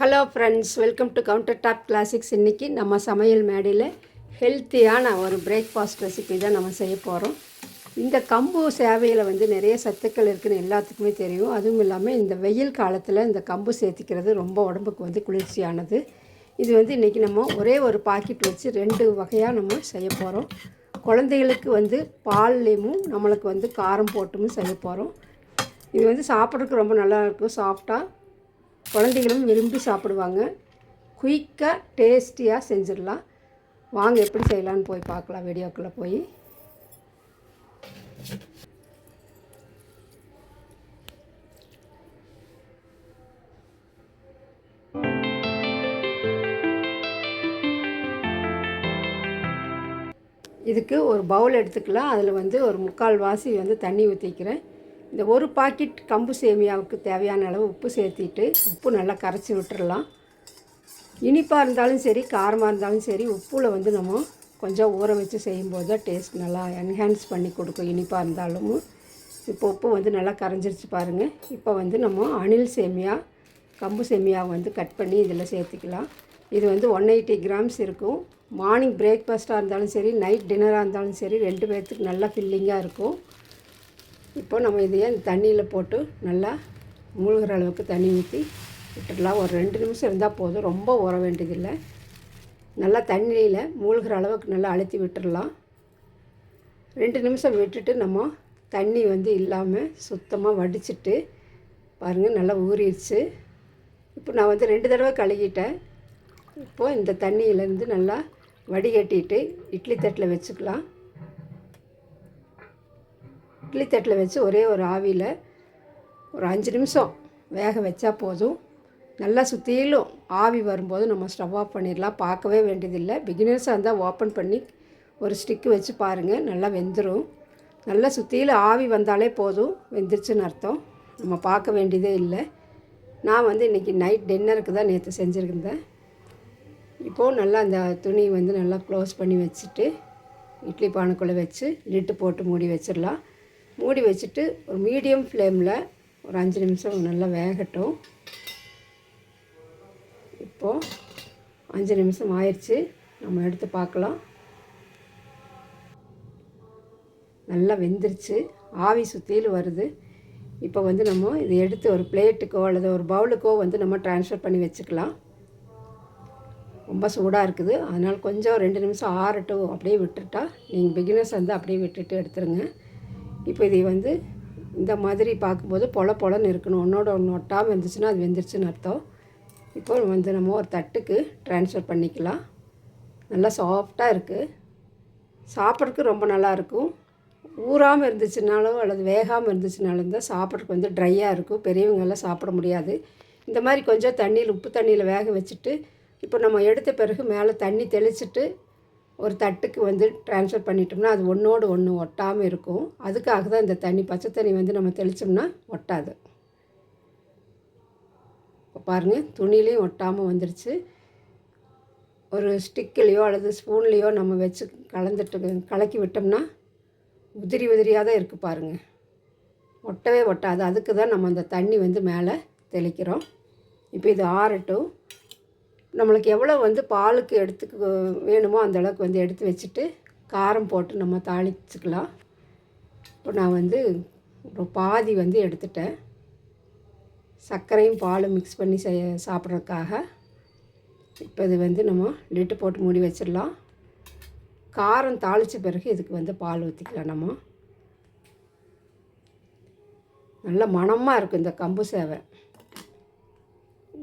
Hello friends, welcome to counter top classics. இன்றைக்கி நம்ம சமையல் மேடையில் ஹெல்த்தியான ஒரு பிரேக்ஃபாஸ்ட் ரெசிபி தான் நம்ம செய்ய போகிறோம். இந்த கம்பு சேவையில் நிறைய சத்துக்கள் இருக்குதுன்னு எல்லாத்துக்குமே தெரியும். அதுவும் இல்லாமல் இந்த வெயில் காலத்தில் இந்த கம்பு சேர்த்திக்கிறது ரொம்ப உடம்புக்கு குளிர்ச்சியானது. இது இன்றைக்கி நம்ம ஒரே ஒரு பாக்கெட் வச்சு 2 வகையாக நம்ம செய்ய போகிறோம். குழந்தைகளுக்கு பால்லேயும் நம்மளுக்கு காரம் போட்டும் செய்ய போகிறோம். இது சாப்பிட்றதுக்கு ரொம்ப நல்லாயிருக்கும். சாஃப்டாக குழந்தைகளும் விரும்பி சாப்பிடுவாங்க. குயிக்காக டேஸ்டியாக செஞ்சிடலாம். வாங்க எப்படி செய்யலான்னு போய் பார்க்கலாம். வீடியோக்குள்ளே போய் இதுக்கு ஒரு பவுல் எடுத்துக்கலாம். அதில் ஒரு 3/4 வாசி தண்ணி ஊற்றிக்கிறேன். இந்த ஒரு பாக்கெட் கம்பு சேமியாவுக்கு தேவையான அளவு உப்பு சேர்த்திட்டு உப்பு நல்லா கரைச்சி விட்டுறலாம். இனிப்பாக இருந்தாலும் சரி, காரமாக இருந்தாலும் சரி, உப்பில் நம்ம கொஞ்சம் ஊற வச்சு செய்யும்போது தான் டேஸ்ட் நல்லா என்ஹான்ஸ் பண்ணி கொடுக்கும். இனிப்பாக இருந்தாலும் இப்போ உப்பு நல்லா கரைஞ்சிருச்சு பாருங்கள். இப்போ நம்ம அணில் சேமியா, கம்பு சேமியா கட் பண்ணி இதில் சேர்த்துக்கலாம். இது 180 கிராம்ஸ் இருக்கும். மார்னிங் பிரேக்ஃபாஸ்ட்டாக இருந்தாலும் சரி, நைட் டின்னராக இருந்தாலும் சரி, 2 பேர்த்துக்கு நல்லா ஃபில்லிங்காக இருக்கும். இப்போ நம்ம இதையே தண்ணியில் போட்டு நல்லா மூழ்கிற அளவுக்கு தண்ணி ஊற்றி விட்டுடலாம். ஒரு 2 நிமிஷம் இருந்தால் போதும், ரொம்ப ஊற வேண்டியதில்லை. நல்லா தண்ணியில் மூழ்கிற அளவுக்கு நல்லா அழுத்தி விட்டுடலாம். 2 நிமிஷம் விட்டுட்டு நம்ம தண்ணி இல்லாமல் சுத்தமாக வடிச்சிட்டு பாருங்கள், நல்லா ஊறிடுச்சு. இப்போ நான் 2 தடவை கழுகிட்டேன். இப்போது இந்த தண்ணியிலேருந்து நல்லா வடிகட்டிட்டு இட்லி தட்டில் வச்சுக்கலாம். இட்லி தட்டில் வச்சு ஒரே ஒரு ஆவியில் ஒரு 5 நிமிஷம் வேக வச்சா போதும். நல்லா சுற்றிலும் ஆவி வரும்போது நம்ம ஸ்டவ் ஆஃப் பண்ணிடலாம். பார்க்கவே வேண்டியதில்லை. பிகினர்ஸாக இருந்தால் ஓப்பன் பண்ணி ஒரு ஸ்டிக்கு வச்சு பாருங்கள், நல்லா வெந்துடும். நல்லா சுற்றிலும் ஆவி வந்தாலே போதும், வெந்துருச்சுன்னு அர்த்தம். நம்ம பார்க்க வேண்டியதே இல்லை. நான் இன்றைக்கி நைட் டின்னருக்கு தான் நேற்று செஞ்சுருந்தேன். இப்போது நல்லா அந்த துணி நல்லா க்ளோஸ் பண்ணி வச்சுட்டு இட்லி பானைக்குள்ளே வச்சு லிட்டு போட்டு மூடி வச்சிடலாம். மூடி வச்சுட்டு ஒரு மீடியம் ஃப்ளேமில் ஒரு 5 நிமிஷம் நல்லா வேகட்டும். இப்போது 5 நிமிஷம் ஆயிடுச்சு. நம்ம எடுத்து பார்க்கலாம். நல்லா வெந்துருச்சு, ஆவி சுற்றிலும் வருது. இப்போ நம்ம இதை எடுத்து ஒரு பிளேட்டுக்கோ அல்லது ஒரு பவுலுக்கோ நம்ம ட்ரான்ஸ்ஃபர் பண்ணி வச்சுக்கலாம். ரொம்ப சூடாக இருக்குது, அதனால் கொஞ்சம் 2 நிமிஷம் ஆறட்டும். அப்படியே விட்டுட்டா, நீங்கள் பிகினர்ஸ் அப்படியே விட்டுட்டு எடுத்துருங்க. இப்போ இதை இந்த மாதிரி பார்க்கும்போது பொலன்னு இருக்கணும். ஒன்றோட ஒன்று ஒட்டாமல் இருந்துச்சுன்னா அது வெந்துருச்சுன்னு அர்த்தம். இப்போ நம்ம ஒரு தட்டுக்கு ட்ரான்ஸ்ஃபர் பண்ணிக்கலாம். நல்லா சாஃப்டாக இருக்குது, சாப்பிட்றதுக்கு ரொம்ப நல்லாயிருக்கும். ஊறாமல் இருந்துச்சுனாலும் அல்லது வேகாமல் இருந்துச்சுனாலும் தான் சாப்பிட்றதுக்கு ட்ரையாக இருக்கும். பெரியவங்கெல்லாம் சாப்பிட முடியாது. இந்த மாதிரி கொஞ்சம் தண்ணியில், உப்பு தண்ணியில் வேக வச்சுட்டு இப்போ நம்ம எடுத்த பிறகு மேலே தண்ணி தெளிச்சுட்டு ஒரு தட்டுக்கு ட்ரான்ஸ்ஃபர் பண்ணிட்டோம்னா அது ஒன்றோடு ஒன்று ஒட்டாமல் இருக்கும். அதுக்காக தான் இந்த தண்ணி, பச்சை தண்ணி நம்ம தெளித்தோம்னா ஒட்டாது. இப்போ பாருங்கள், துணிலையும் ஒட்டாமல் வந்துருச்சு. ஒரு ஸ்டிக்கிலையோ அல்லது ஸ்பூன்லேயோ நம்ம வச்சு கலக்கி விட்டோம்னா உதிரியாக தான் இருக்குது பாருங்கள், ஒட்டவே ஒட்டாது. அதுக்கு தான் நம்ம அந்த தண்ணி மேலே தெளிக்கிறோம். இப்போ இது ஆறட்டும். நம்மளுக்கு எவ்வளோ பாலுக்கு எடுத்துக்க வேணுமோ அந்த அளவுக்கு எடுத்து வச்சுட்டு காரம் போட்டு நம்ம தாளிச்சுக்கலாம். இப்போ நான் ஒரு பாதி எடுத்துட்டேன். சர்க்கரையும் பாலும் மிக்ஸ் பண்ணி சாப்பிட்றதுக்காக. இப்போ இது நம்ம லிட்டு போட்டு மூடி வச்சிடலாம். காரம் தாளித்த பிறகு இதுக்கு பால் ஊற்றிக்கலாம். நம்ம நல்ல மணமாக இருக்கும் இந்த கம்பு சேவை.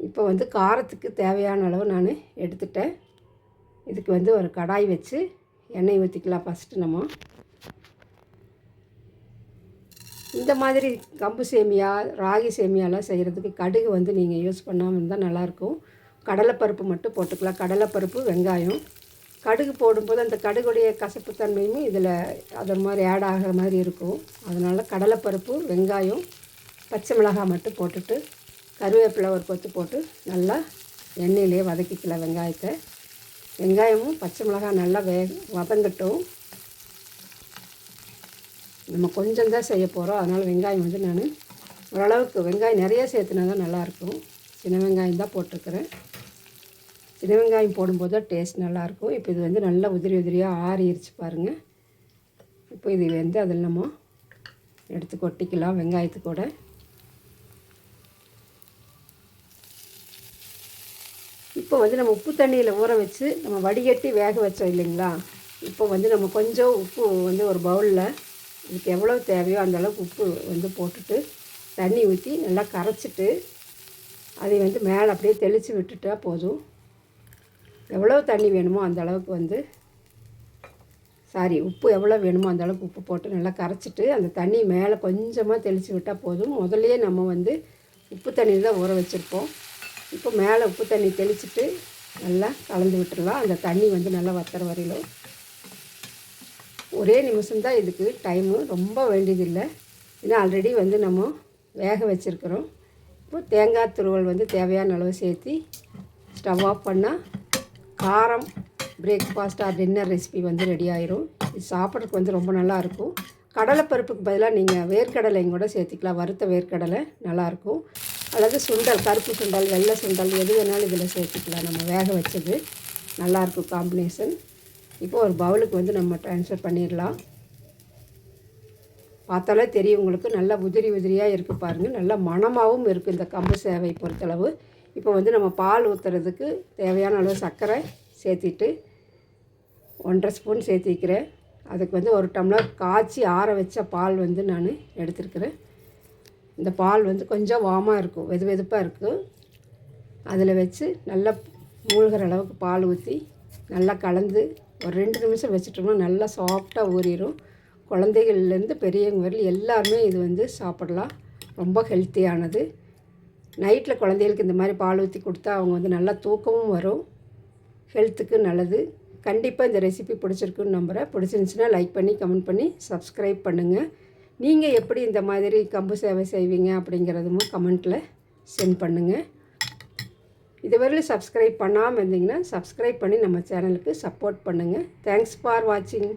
இப்போ காரத்துக்கு தேவையான அளவு நான் எடுத்துட்டேன். இதுக்கு ஒரு கடாய் வச்சு எண்ணெய் ஊற்றிக்கலாம். ஃபஸ்ட்டு நம்ம இந்த மாதிரி கம்பு சேமியா, ராகி சேமியாலாம் செய்கிறதுக்கு கடுகு நீங்கள் யூஸ் பண்ணாமல் இருந்தால் நல்லாயிருக்கும். கடலைப்பருப்பு மட்டும் போட்டுக்கலாம். கடலைப்பருப்பு, வெங்காயம். கடுகு போடும்போது அந்த கடுகுடைய கசப்புத்தன்மையும் இதில் அது மாதிரி ஆட் ஆகிற மாதிரி இருக்கும். அதனால் கடலைப்பருப்பு, வெங்காயம், பச்சை மிளகாய் மட்டும் போட்டுட்டு கருவேப்பிலை ஒரு கொத்து போட்டு நல்லா எண்ணெயிலே வதக்கிக்கலாம். வெங்காயமும் பச்சை மிளகாய் நல்லா வதங்கட்டும். நம்ம கொஞ்சம் தான் செய்ய போகிறோம், அதனால் வெங்காயம் நான் ஓரளவுக்கு வெங்காயம் நிறைய சேர்த்துனா தான் நல்லாயிருக்கும். சின்ன வெங்காயம் தான் போட்டிருக்கிறேன். சின்ன வெங்காயம் போடும்போது தான் டேஸ்ட் நல்லாயிருக்கும். இப்போ இது வந்து நல்லா உதிரி உதிரியாக ஆறிடுச்சு பாருங்கள். இப்போ இது வந்து அதில் நம்ம எடுத்து கொட்டிக்கலாம் வெங்காயத்துக்கூட. இப்போ வந்து நம்ம உப்பு தண்ணியில் ஊற வச்சு நம்ம வடிகட்டி வேக வச்சோம் இல்லைங்களா. இப்போ வந்து நம்ம கொஞ்சம் உப்பு வந்து ஒரு பவுலில் இதுக்கு எவ்வளோ தேவையோ அந்தளவுக்கு உப்பு வந்து போட்டுட்டு தண்ணி ஊற்றி நல்லா கரைச்சிட்டு அதை வந்து மேலே அப்படியே தெளித்து விட்டுட்டா போதும். எவ்வளோ தண்ணி வேணுமோ அந்த அளவுக்கு வந்து உப்பு எவ்வளோ வேணுமோ அந்த அளவுக்கு உப்பு போட்டு நல்லா கரைச்சிட்டு அந்த தண்ணி மேலே கொஞ்சமாக தெளித்து விட்டால் போதும். முதல்லையே நம்ம வந்து உப்பு தண்ணியில் தான் ஊற வச்சுருப்போம். இப்போ மேலே உப்பு தண்ணி தெளிச்சுட்டு நல்லா கலந்து விட்டுடலாம். அந்த தண்ணி வந்து நல்லா வத்துற வரையிலும் ஒரே நிமிஷம்தான் இதுக்கு டைமு, ரொம்ப வேண்டியதில்லை. ஏன்னா ஆல்ரெடி வந்து நம்ம வேக வச்சுருக்கிறோம். இப்போ தேங்காய் துருவல் வந்து தேவையான அளவு சேர்த்து ஸ்டவ் ஆஃப் பண்ணால் காரம் பிரேக்ஃபாஸ்ட் ஆர் டின்னர் ரெசிபி வந்து ரெடி ஆயிரும். இது சாப்பிட்றதுக்கு வந்து ரொம்ப நல்லாயிருக்கும். கடலைப்பருப்புக்கு பதிலாக நீங்கள் வேர்க்கடலையும் கூட சேர்த்திக்கலாம். வறுத்த வேர்க்கடலை நல்லாயிருக்கும். அல்லது சுண்டல், கருப்பு சுண்டல், வெள்ளை சுண்டல் எது வேணாலும் இதில் சேர்த்துக்கலாம். நம்ம வேக வச்சது நல்லாயிருக்கும் காம்பினேஷன். இப்போ ஒரு பவுலுக்கு வந்து நம்ம ட்ரான்ஸ்ஃபர் பண்ணிடலாம். பார்த்தாலே தெரியும் உங்களுக்கு, நல்லா உதிரி உதிரியாக இருக்குது பாருங்கள். நல்லா மணமாகவும் இருக்குது இந்த கம்பு சேவை பொறுத்தளவு. இப்போ வந்து நம்ம பால் ஊற்றுறதுக்கு தேவையான அளவு சர்க்கரை சேர்த்திட்டு 1.5 ஸ்பூன் சேர்த்திக்கிறேன். அதுக்கு வந்து 1 டம்ளர் காய்ச்சி ஆற வச்ச பால் வந்து நான் எடுத்துருக்கிறேன். இந்த பால் வந்து கொஞ்சம் வாமாக இருக்கும், வெது வெதுப்பாக இருக்கும். அதில் வச்சு நல்லா மூழ்கிற அளவுக்கு பால் ஊற்றி நல்லா கலந்து ஒரு 2 நிமிஷம் வச்சுட்டோம்னா நல்லா சாஃப்டாக ஊறிடும். குழந்தைகள்லேருந்து பெரியவங்க வரையில் எல்லாருமே இது வந்து சாப்பிடலாம். ரொம்ப ஹெல்த்தியானது. நைட்டில் குழந்தைகளுக்கு இந்த மாதிரி பால் ஊற்றி கொடுத்தா அவங்க வந்து நல்லா தூக்கமும் வரும். ஹெல்த்துக்கு நல்லது. கண்டிப்பாக இந்த ரெசிபி பிடிச்சிருக்குன்னு நம்புகிறேன். பிடிச்சிருந்துச்சுன்னா லைக் பண்ணி கமெண்ட் பண்ணி சப்ஸ்கிரைப் பண்ணுங்கள். நீங்கள் எப்படி இந்த மாதிரி கம்பு சேவை செய்வீங்க அப்படிங்கிறதும் கமெண்ட்டில் சென்ட் பண்ணுங்கள். இதுவரையிலும் சப்ஸ்கிரைப் பண்ணாமல் இருந்தீங்கன்னா சப்ஸ்கிரைப் பண்ணி நம்ம சேனலுக்கு சப்போர்ட் பண்ணுங்கள். தேங்க்ஸ் ஃபார் வாட்சிங்.